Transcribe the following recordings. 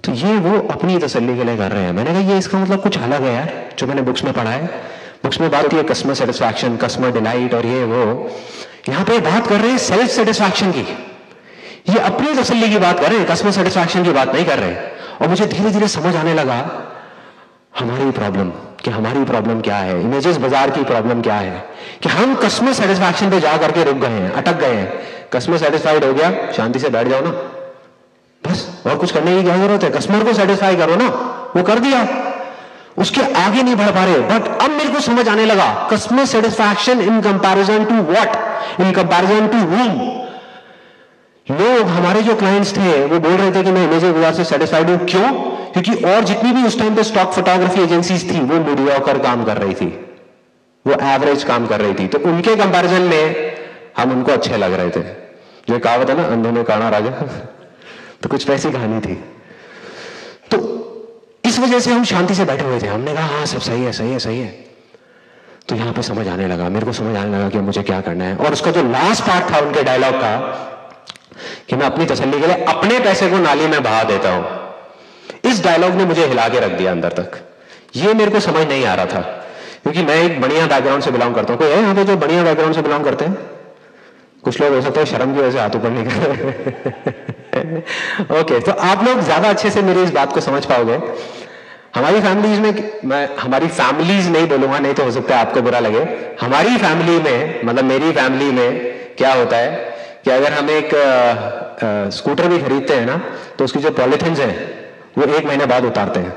तो ये वो अपनी तसल्ली के लिए कर रहे हैं। मैंने कहा ये इसका मतलब कुछ अलग है यार, जो मैंने बुक्स में पढ़ा है। बुक्स में बात होती है कस्टमर सेटिस्फैक्शन, कस्टमर डिलाइट और ये वो, यहां पे बात कर रहे हैं सेल्फ सेटिस्फैक्शन की। ये अपनी तसल्ली की बात कर रहे हैं, कस्टमर सेटिस्फैक्शन की बात नहीं कर रहे। और मुझे धीरे धीरे समझ आने लगा हमारी प्रॉब्लम, कि हमारी प्रॉब्लम क्या है, इमेजेस बाजार की प्रॉब्लम क्या है, कि हम कस्टमर सेटिस्फैक्शन पे जा करके रुक गए हैं, अटक गए हैं। कस्टमर सेटिस्फाइड हो गया, शांति से बैठ जाओ ना, बस और कुछ करने की क्या जरूरत है, कस्टमर को सेटिस्फाई करो ना, वो कर दिया, उसके आगे नहीं बढ़ पा रहे। बट अब मेरे को समझ आने लगा customer satisfaction in comparison to what, in comparison to whom. लोग हमारे जो क्लाइंट्स थे वो बोल रहे थे कि मैं इमेजेस बाजार से सेटिस्फाइड हूं। क्यों? क्योंकि और जितनी भी उस टाइम पे स्टॉक फोटोग्राफी एजेंसीज थी वो मीडियोकर काम कर रही थी, वो एवरेज काम कर रही थी। तो उनके कंपैरिजन में हम उनको अच्छे लग रहे थे। जो कहावत है ना, अंधों में काना राजा तो कुछ वैसी कहानी थी। तो इस वजह से हम शांति से बैठे हुए थे। हमने कहा हाँ सब सही है, सही है, सही है। तो यहां पे समझ आने लगा, मेरे को समझ आने लगा कि मुझे क्या करना है। और उसका जो लास्ट पार्ट था उनके डायलॉग का, कि मैं अपनी तसल्ली के लिए अपने पैसे को नाली में बहा देता हूं, इस डायलॉग ने मुझे हिला के रख दिया अंदर तक। ये मेरे को समझ नहीं आ रहा था, क्योंकि मैं एक बढ़िया बैकग्राउंड से बिलोंग करता हूं। कोई है यहां पे जो बढ़िया बैकग्राउंड से बिलोंग करते हैं? कुछ लोग हो सकते हैं शर्म की वजह से हाथ ऊपर नहीं कर रहे। ओके, तो आप लोग ज्यादा अच्छे से मेरी इस बात को समझ पाओगे। हमारी फैमिलीज में, मैं हमारी फैमिलीज नहीं बोलूंगा, नहीं तो हो सकता है आपको बुरा लगे। हमारी फैमिली में, मतलब मेरी फैमिली में क्या होता है कि अगर हम एक स्कूटर भी खरीदते हैं ना, तो उसकी जो पॉलिथिन्स हैं वो 1 महीने बाद उतारते हैं।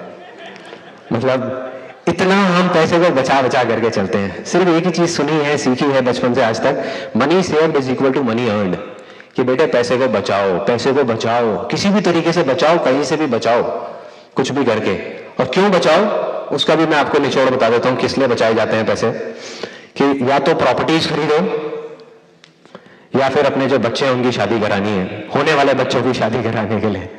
मतलब इतना हम पैसे को बचा बचा करके चलते हैं। सिर्फ एक ही चीज सुनी है, सीखी है बचपन से आज तक, money saved is equal to money earned. कि बेटे पैसे को बचाओ, पैसे को बचाओ, किसी भी तरीके से बचाओ, कहीं से भी बचाओ, कुछ भी करके। और क्यों बचाओ उसका भी मैं आपको निचोड़ बता देता हूं, किस लिए बचाए जाते हैं पैसे। कि या तो प्रॉपर्टीज खरीदो, या फिर अपने जो बच्चे हैं उनकी शादी करानी है, होने वाले बच्चों की शादी कराने के लिए।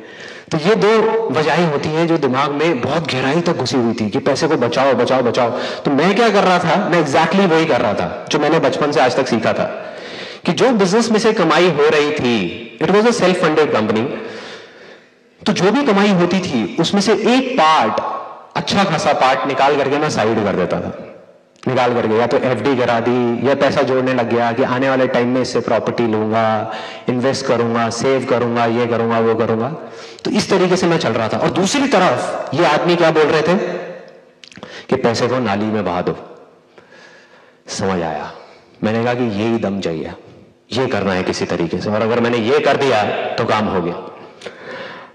तो ये 2 वजहें होती हैं जो दिमाग में बहुत गहराई तक घुसी हुई थी, कि पैसे को बचाओ बचाओ बचाओ। तो मैं क्या कर रहा था, मैं एग्जैक्टली वही कर रहा था जो मैंने बचपन से आज तक सीखा था, कि जो बिजनेस में से कमाई हो रही थी, it was a self funded company. तो जो भी कमाई होती थी उसमें से एक पार्ट, अच्छा खासा पार्ट निकाल करके मैं साइड कर देता था। निकाल करके या तो एफडी करा दी, या पैसा जोड़ने लग गया कि आने वाले टाइम में इससे प्रॉपर्टी लूंगा, इन्वेस्ट करूंगा, सेव करूंगा, ये करूंगा, वो करूंगा। तो इस तरीके से मैं चल रहा था। और दूसरी तरफ ये आदमी क्या बोल रहे थे कि पैसे को नाली में बहा दो। समझ आया। मैंने कहा कि यही दम चाहिए, ये करना है किसी तरीके से, और अगर मैंने ये कर दिया तो काम हो गया।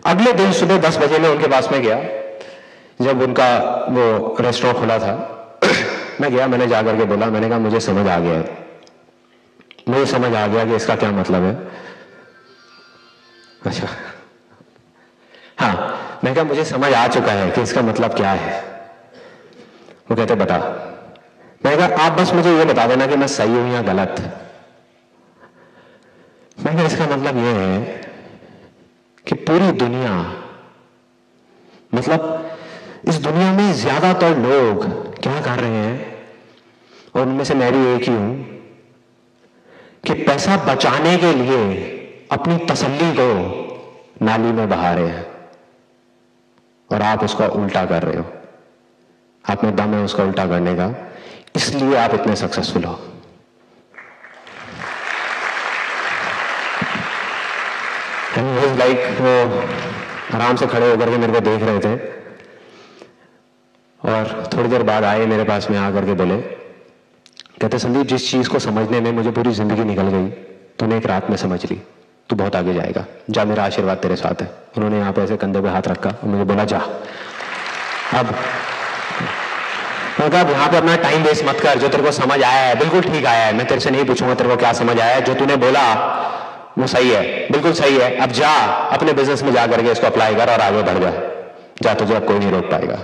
अगले दिन सुबह 10 बजे मैं उनके पास में गया, जब उनका वो रेस्टोरेंट खुला था। मैं गया, मैंने जाकर के बोला, मैंने कहा मुझे समझ आ गया है, मुझे समझ आ गया कि इसका क्या मतलब है। अच्छा, हाँ, मैं कहा मुझे समझ आ चुका है कि इसका मतलब क्या है। वो कहते बता। मैं कहा आप बस मुझे ये बता देना कि मैं सही हूं या गलत। मैं कहा इसका मतलब ये है कि पूरी दुनिया, मतलब इस दुनिया में ज्यादातर लोग क्या कर रहे हैं, और उनमें से मैं भी एक ही हूं, कि पैसा बचाने के लिए अपनी तसल्ली को नाली में बहा रहे हैं, और आप उसका उल्टा कर रहे हो। आप में दम है उसका उल्टा करने का, इसलिए आप इतने सक्सेसफुल हो। लाइक वो आराम से खड़े होकर के मेरे को देख रहे थे, और थोड़ी देर बाद आए मेरे पास में आकर के बोले, कहते संदीप जिस चीज को समझने में मुझे पूरी जिंदगी निकल गई, तूने एक रात में समझ ली, तू बहुत आगे जाएगा, जा, मेरा आशीर्वाद तेरे साथ है। उन्होंने यहाँ पे ऐसे कंधे पे हाथ रखा और मुझे बोला जा। अब यहाँ पे अपना टाइम वेस्ट मत कर, जो तेरे को समझ आया है बिल्कुल ठीक आया है, मैं तेरे से नहीं पूछूंगा तेरे को क्या समझ आया है, जो तूने बोला वो सही है, बिल्कुल सही है। अब जा, अपने बिजनेस में जा करके इसको अप्लाई कर और आगे बढ़ जा, तुझे अब कोई नहीं रोक पाएगा।